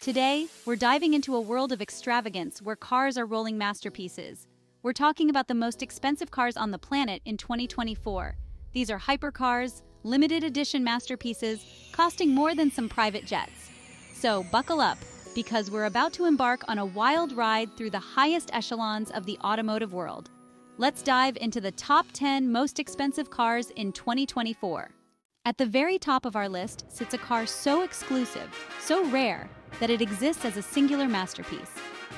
Today, we're diving into a world of extravagance where cars are rolling masterpieces. We're talking about the most expensive cars on the planet in 2024. These are hypercars, limited edition masterpieces, costing more than some private jets. So buckle up, because we're about to embark on a wild ride through the highest echelons of the automotive world. Let's dive into the top 10 most expensive cars in 2024. At the very top of our list sits a car so exclusive, so rare, that it exists as a singular masterpiece.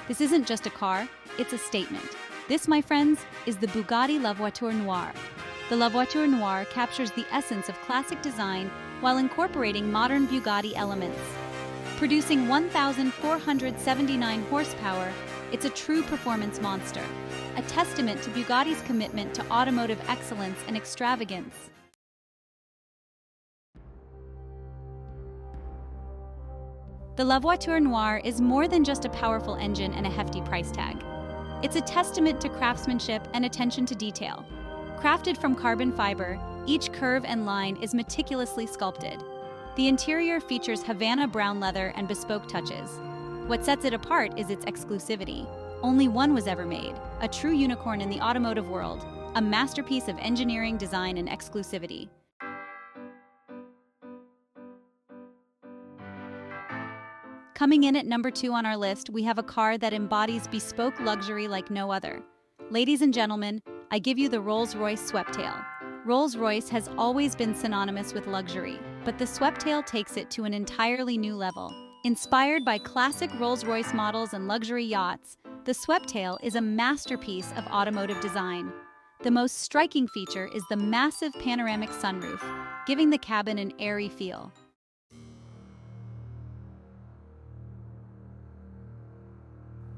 This isn't just a car, it's a statement. This, my friends, is the Bugatti La Voiture Noire. The La Voiture Noire captures the essence of classic design while incorporating modern Bugatti elements. Producing 1,479 horsepower, it's a true performance monster, a testament to Bugatti's commitment to automotive excellence and extravagance. The La Voiture Noire is more than just a powerful engine and a hefty price tag. It's a testament to craftsmanship and attention to detail. Crafted from carbon fiber, each curve and line is meticulously sculpted. The interior features Havana brown leather and bespoke touches. What sets it apart is its exclusivity. Only one was ever made, a true unicorn in the automotive world, a masterpiece of engineering, design, and exclusivity. Coming in at number 2 on our list, we have a car that embodies bespoke luxury like no other. Ladies and gentlemen, I give you the Rolls-Royce Sweptail. Rolls-Royce has always been synonymous with luxury, but the Sweptail takes it to an entirely new level. Inspired by classic Rolls-Royce models and luxury yachts, the Sweptail is a masterpiece of automotive design. The most striking feature is the massive panoramic sunroof, giving the cabin an airy feel.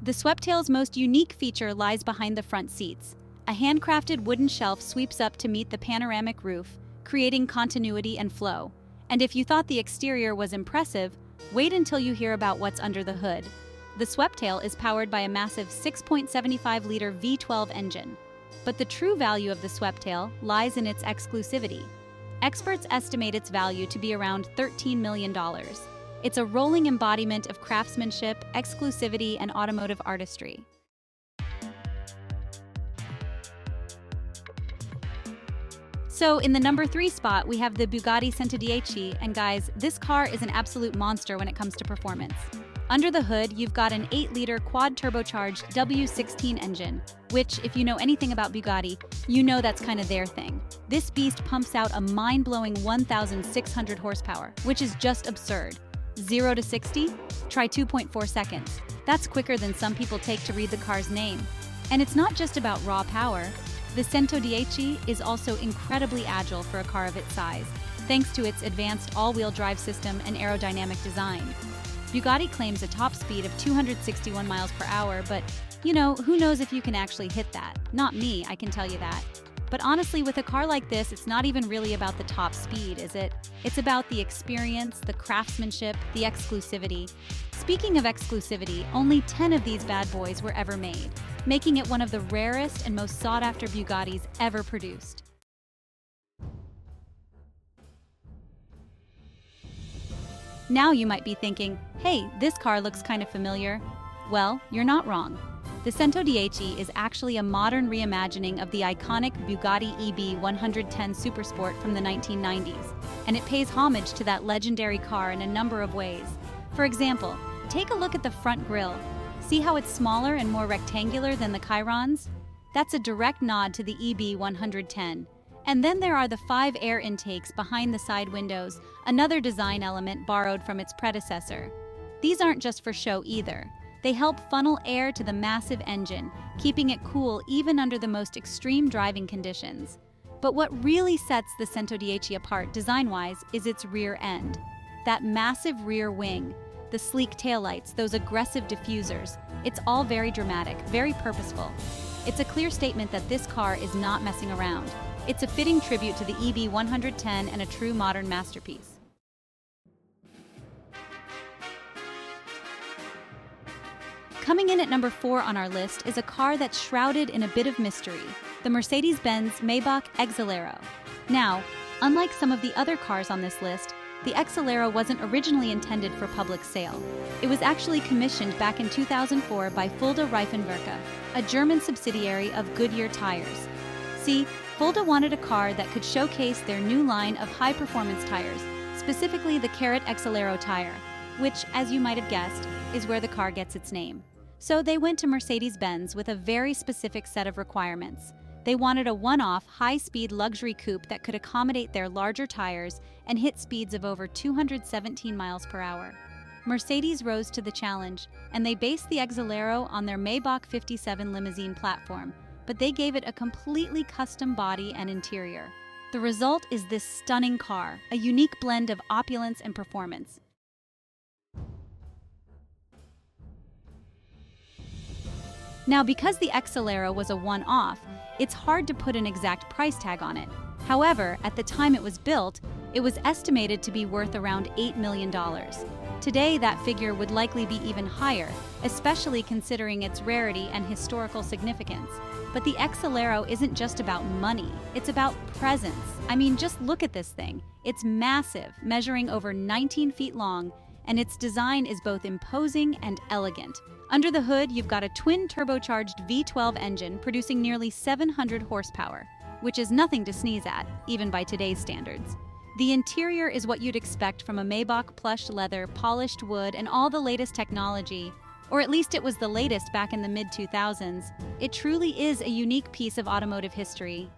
The Sweptail's most unique feature lies behind the front seats. A handcrafted wooden shelf sweeps up to meet the panoramic roof, creating continuity and flow. And if you thought the exterior was impressive, wait until you hear about what's under the hood. The Sweptail is powered by a massive 6.75-liter V12 engine. But the true value of the Sweptail lies in its exclusivity. Experts estimate its value to be around $13 million. It's a rolling embodiment of craftsmanship, exclusivity, and automotive artistry. So in the number 3 spot, we have the Bugatti Centodieci, and guys, this car is an absolute monster when it comes to performance. Under the hood, you've got an 8-liter quad-turbocharged W16 engine, which, if you know anything about Bugatti, you know that's kind of their thing. This beast pumps out a mind-blowing 1,600 horsepower, which is just absurd. 0 to 60? Try 2.4 seconds. That's quicker than some people take to read the car's name. And it's not just about raw power. The Centodieci is also incredibly agile for a car of its size, thanks to its advanced all-wheel drive system and aerodynamic design. Bugatti claims a top speed of 261 miles per hour, but, you know, who knows if you can actually hit that? Not me, I can tell you that. But honestly, with a car like this, it's not even really about the top speed, is it? It's about the experience, the craftsmanship, the exclusivity. Speaking of exclusivity, only 10 of these bad boys were ever made, making it one of the rarest and most sought-after Bugattis ever produced. Now you might be thinking, hey, this car looks kind of familiar. Well, you're not wrong. The Centodieci is actually a modern reimagining of the iconic Bugatti EB 110 Supersport from the 1990s, and it pays homage to that legendary car in a number of ways. For example, take a look at the front grille. See how it's smaller and more rectangular than the Chirons? That's a direct nod to the EB 110. And then there are the 5 air intakes behind the side windows, another design element borrowed from its predecessor. These aren't just for show either. They help funnel air to the massive engine, keeping it cool even under the most extreme driving conditions. But what really sets the Centodieci apart design-wise is its rear end. That massive rear wing, the sleek taillights, those aggressive diffusers, it's all very dramatic, very purposeful. It's a clear statement that this car is not messing around. It's a fitting tribute to the EB 110 and a true modern masterpiece. Coming in at number 4 on our list is a car that's shrouded in a bit of mystery, the Mercedes-Benz Maybach Exelero. Now, unlike some of the other cars on this list, the Exelero wasn't originally intended for public sale. It was actually commissioned back in 2004 by Fulda Reifenwerke, a German subsidiary of Goodyear Tires. See, Fulda wanted a car that could showcase their new line of high-performance tires, specifically the Carat Exelero tire, which, as you might have guessed, is where the car gets its name. So they went to Mercedes-Benz with a very specific set of requirements. They wanted a one-off, high-speed luxury coupe that could accommodate their larger tires and hit speeds of over 217 miles per hour. Mercedes rose to the challenge, and they based the Exelero on their Maybach 57 limousine platform, but they gave it a completely custom body and interior. The result is this stunning car, a unique blend of opulence and performance. Now, because the Exelero was a one-off, it's hard to put an exact price tag on it. However, at the time it was built, it was estimated to be worth around $8 million. Today, that figure would likely be even higher, especially considering its rarity and historical significance. But the Exelero isn't just about money, it's about presence. I mean, just look at this thing. It's massive, measuring over 19 feet long, and its design is both imposing and elegant. Under the hood, you've got a twin-turbocharged V12 engine producing nearly 700 horsepower, which is nothing to sneeze at, even by today's standards. The interior is what you'd expect from a Maybach plush leather, polished wood, and all the latest technology, or at least it was the latest back in the mid-2000s. It truly is a unique piece of automotive history.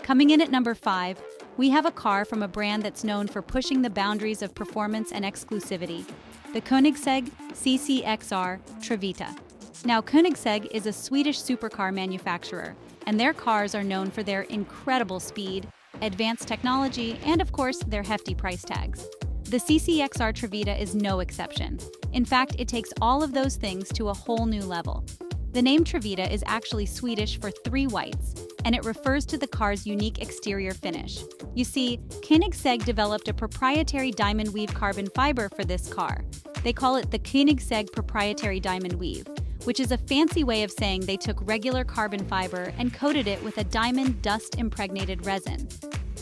Coming in at number 5, we have a car from a brand that's known for pushing the boundaries of performance and exclusivity, the Koenigsegg CCXR Trevita. Now, Koenigsegg is a Swedish supercar manufacturer, and their cars are known for their incredible speed, advanced technology, and of course, their hefty price tags. The CCXR Trevita is no exception. In fact, it takes all of those things to a whole new level. The name Trevita is actually Swedish for 3 whites, and it refers to the car's unique exterior finish. You see, Koenigsegg developed a proprietary diamond weave carbon fiber for this car. They call it the Koenigsegg proprietary diamond weave, which is a fancy way of saying they took regular carbon fiber and coated it with a diamond dust-impregnated resin.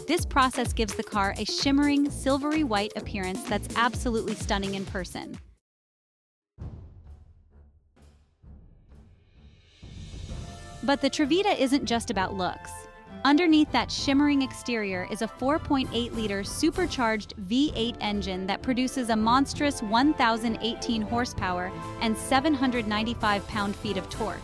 This process gives the car a shimmering, silvery white appearance that's absolutely stunning in person. But the Trevita isn't just about looks. Underneath that shimmering exterior is a 4.8-liter supercharged V8 engine that produces a monstrous 1,018 horsepower and 795 pound-feet of torque.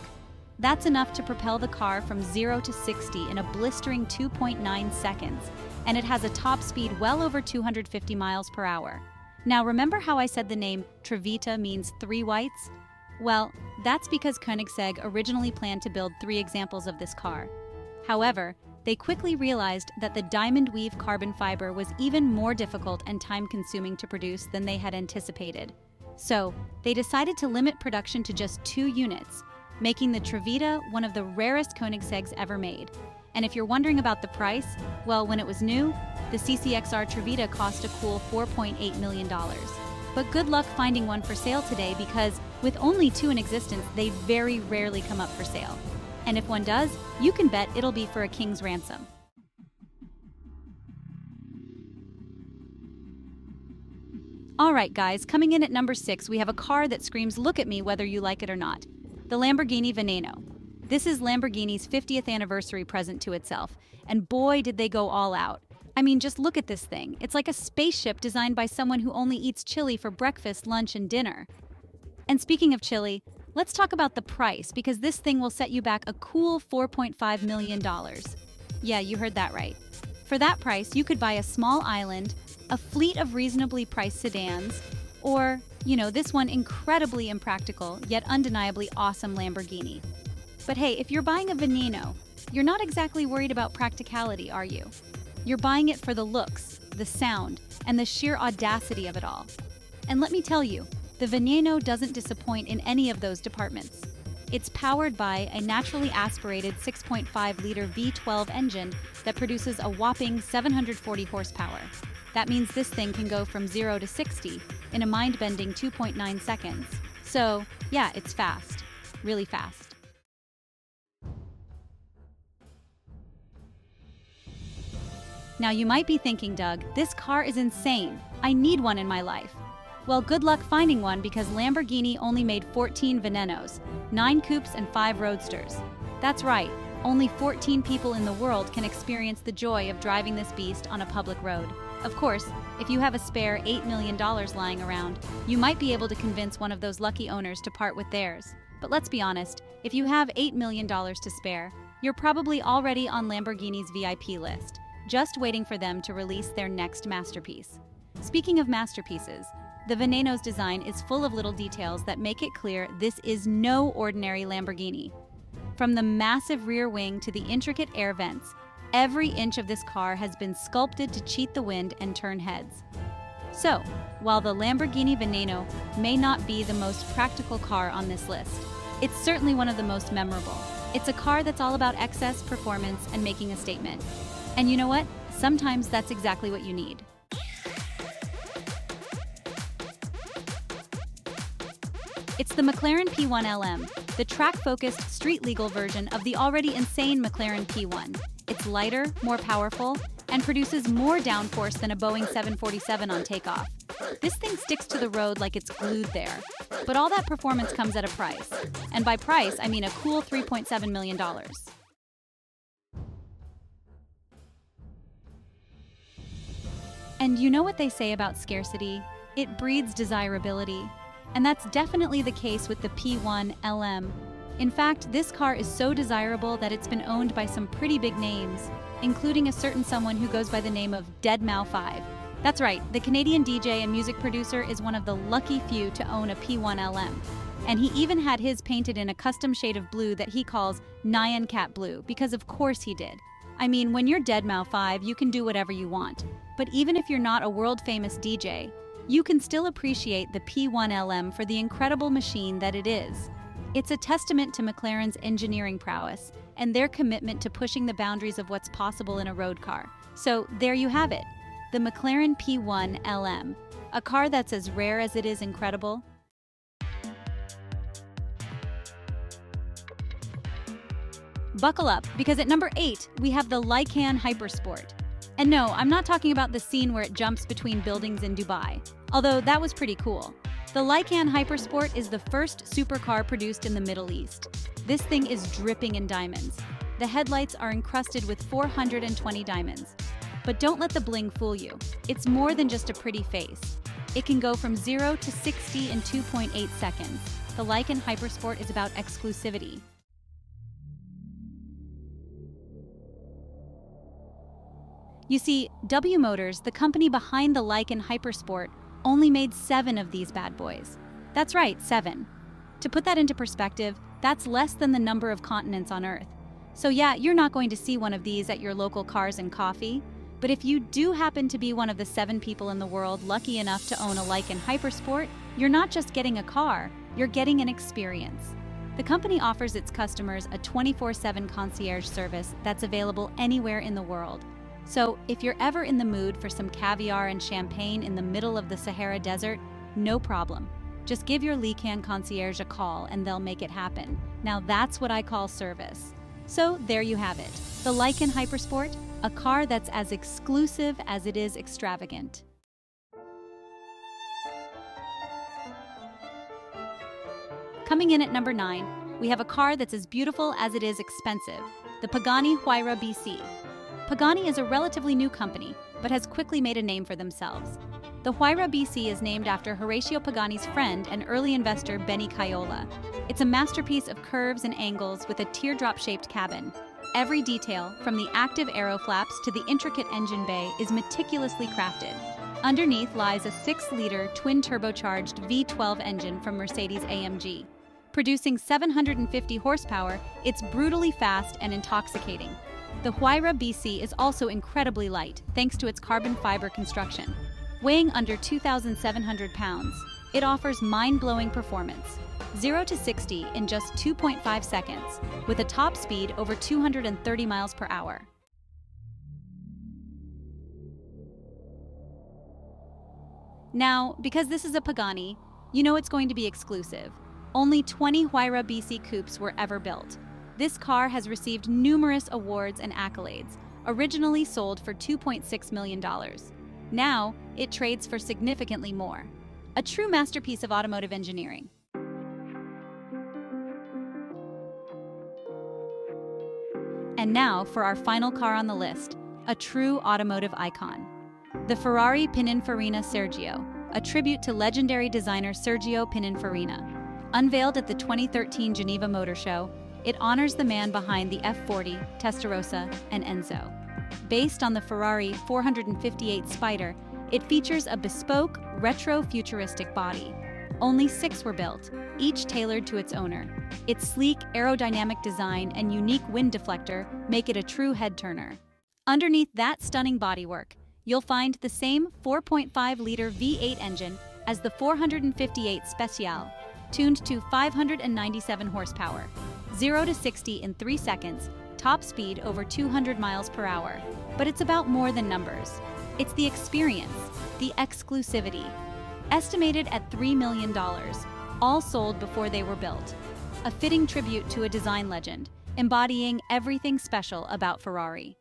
That's enough to propel the car from 0 to 60 in a blistering 2.9 seconds, and it has a top speed well over 250 miles per hour. Now, remember how I said the name Trevita means 3 whites? Well, that's because Koenigsegg originally planned to build 3 examples of this car. However, they quickly realized that the diamond weave carbon fiber was even more difficult and time-consuming to produce than they had anticipated. So, they decided to limit production to just 2 units, making the Trevita one of the rarest Koenigseggs ever made. And if you're wondering about the price, well, when it was new, the CCXR Trevita cost a cool $4.8 million. But good luck finding one for sale today because, with only 2 in existence, they very rarely come up for sale. And if one does, you can bet it'll be for a king's ransom. Alright guys, coming in at number 6, we have a car that screams look at me whether you like it or not. The Lamborghini Veneno. This is Lamborghini's 50th anniversary present to itself, and boy did they go all out. I mean, just look at this thing. It's like a spaceship designed by someone who only eats chili for breakfast, lunch, and dinner. And speaking of chili, let's talk about the price, because this thing will set you back a cool $4.5 million. Yeah, you heard that right. For that price, you could buy a small island, a fleet of reasonably priced sedans, or, this one incredibly impractical, yet undeniably awesome Lamborghini. But hey, if you're buying a Veneno, you're not exactly worried about practicality, are you? You're buying it for the looks, the sound, and the sheer audacity of it all. And let me tell you, the Veneno doesn't disappoint in any of those departments. It's powered by a naturally aspirated 6.5-liter V12 engine that produces a whopping 740 horsepower. That means this thing can go from 0 to 60 in a mind-bending 2.9 seconds. So, yeah, it's fast. Really fast. Now you might be thinking, Doug, this car is insane. I need one in my life. Well, good luck finding one because Lamborghini only made 14 Venenos, 9 coupes and 5 roadsters. That's right, only 14 people in the world can experience the joy of driving this beast on a public road. Of course, if you have a spare $8 million lying around, you might be able to convince one of those lucky owners to part with theirs. But let's be honest, if you have $8 million to spare, you're probably already on Lamborghini's VIP list, just waiting for them to release their next masterpiece. Speaking of masterpieces, the Veneno's design is full of little details that make it clear this is no ordinary Lamborghini. From the massive rear wing to the intricate air vents, every inch of this car has been sculpted to cheat the wind and turn heads. So, while the Lamborghini Veneno may not be the most practical car on this list, it's certainly one of the most memorable. It's a car that's all about excess, performance, and making a statement. And you know what? Sometimes that's exactly what you need. It's the McLaren P1 LM, the track-focused, street-legal version of the already insane McLaren P1. It's lighter, more powerful, and produces more downforce than a Boeing 747 on takeoff. This thing sticks to the road like it's glued there. But all that performance comes at a price. And by price, I mean a cool $3.7 million. And you know what they say about scarcity? It breeds desirability. And that's definitely the case with the P1 LM. In fact, this car is so desirable that it's been owned by some pretty big names, including a certain someone who goes by the name of deadmau5. That's right, the Canadian DJ and music producer is one of the lucky few to own a P1 LM. And he even had his painted in a custom shade of blue that he calls Nyan Cat Blue, because of course he did. I mean, when you're deadmau5, you can do whatever you want. But even if you're not a world-famous DJ, you can still appreciate the P1 LM for the incredible machine that it is. It's a testament to McLaren's engineering prowess and their commitment to pushing the boundaries of what's possible in a road car. So there you have it, the McLaren P1 LM, a car that's as rare as it is incredible. Buckle up, because at number 8, we have the Lykan Hypersport. And no, I'm not talking about the scene where it jumps between buildings in Dubai, although that was pretty cool. The Lykan Hypersport is the first supercar produced in the Middle East. This thing is dripping in diamonds. The headlights are encrusted with 420 diamonds. But don't let the bling fool you. It's more than just a pretty face. It can go from 0 to 60 in 2.8 seconds. The Lykan Hypersport is about exclusivity. You see, W Motors, the company behind the Lykan Hypersport, only made 7 of these bad boys. That's right, 7. To put that into perspective, that's less than the number of continents on Earth. So yeah, you're not going to see one of these at your local Cars and Coffee, but if you do happen to be one of the 7 people in the world lucky enough to own a Lykan Hypersport, you're not just getting a car, you're getting an experience. The company offers its customers a 24/7 concierge service that's available anywhere in the world. So, if you're ever in the mood for some caviar and champagne in the middle of the Sahara Desert, no problem. Just give your Lykan concierge a call and they'll make it happen. Now that's what I call service. So, there you have it. The Lykan Hypersport, a car that's as exclusive as it is extravagant. Coming in at number 9, we have a car that's as beautiful as it is expensive, the Pagani Huayra BC. Pagani is a relatively new company, but has quickly made a name for themselves. The Huayra BC is named after Horacio Pagani's friend and early investor Benny Caiola. It's a masterpiece of curves and angles with a teardrop-shaped cabin. Every detail, from the active aero flaps to the intricate engine bay, is meticulously crafted. Underneath lies a 6-liter twin-turbocharged V12 engine from Mercedes-AMG. Producing 750 horsepower, it's brutally fast and intoxicating. The Huayra BC is also incredibly light, thanks to its carbon fiber construction. Weighing under 2,700 pounds, it offers mind-blowing performance. 0 to 60 in just 2.5 seconds, with a top speed over 230 miles per hour. Now, because this is a Pagani, you know it's going to be exclusive. Only 20 Huayra BC coupes were ever built. This car has received numerous awards and accolades, originally sold for $2.6 million. Now, it trades for significantly more. A true masterpiece of automotive engineering. And now for our final car on the list, a true automotive icon. The Ferrari Pininfarina Sergio, a tribute to legendary designer Sergio Pininfarina. Unveiled at the 2013 Geneva Motor Show, it honors the man behind the F40, Testarossa, and Enzo. Based on the Ferrari 458 Spider, it features a bespoke, retro-futuristic body. Only 6 were built, each tailored to its owner. Its sleek, aerodynamic design and unique wind deflector make it a true head-turner. Underneath that stunning bodywork, you'll find the same 4.5-liter V8 engine as the 458 Speciale, tuned to 597 horsepower, 0 to 60 in 3 seconds, top speed over 200 miles per hour. But it's about more than numbers. It's the experience, the exclusivity. Estimated at $3 million, all sold before they were built. A fitting tribute to a design legend, embodying everything special about Ferrari.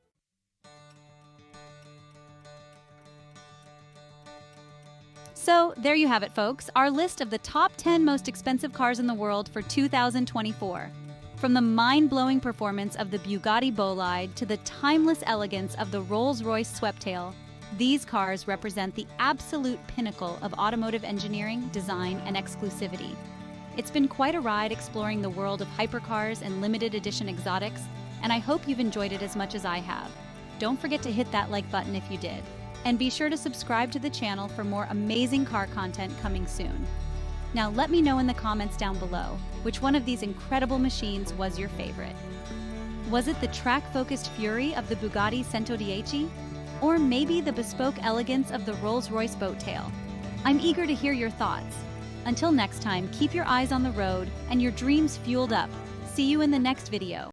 So, there you have it, folks, our list of the top 10 most expensive cars in the world for 2024. From the mind-blowing performance of the Bugatti Bolide to the timeless elegance of the Rolls-Royce Sweptail, these cars represent the absolute pinnacle of automotive engineering, design, and exclusivity. It's been quite a ride exploring the world of hypercars and limited edition exotics, and I hope you've enjoyed it as much as I have. Don't forget to hit that like button if you did. And be sure to subscribe to the channel for more amazing car content coming soon. Now let me know in the comments down below, which one of these incredible machines was your favorite? Was it the track-focused fury of the Bugatti Centodieci? Or maybe the bespoke elegance of the Rolls-Royce boat tail? I'm eager to hear your thoughts. Until next time, keep your eyes on the road and your dreams fueled up. See you in the next video.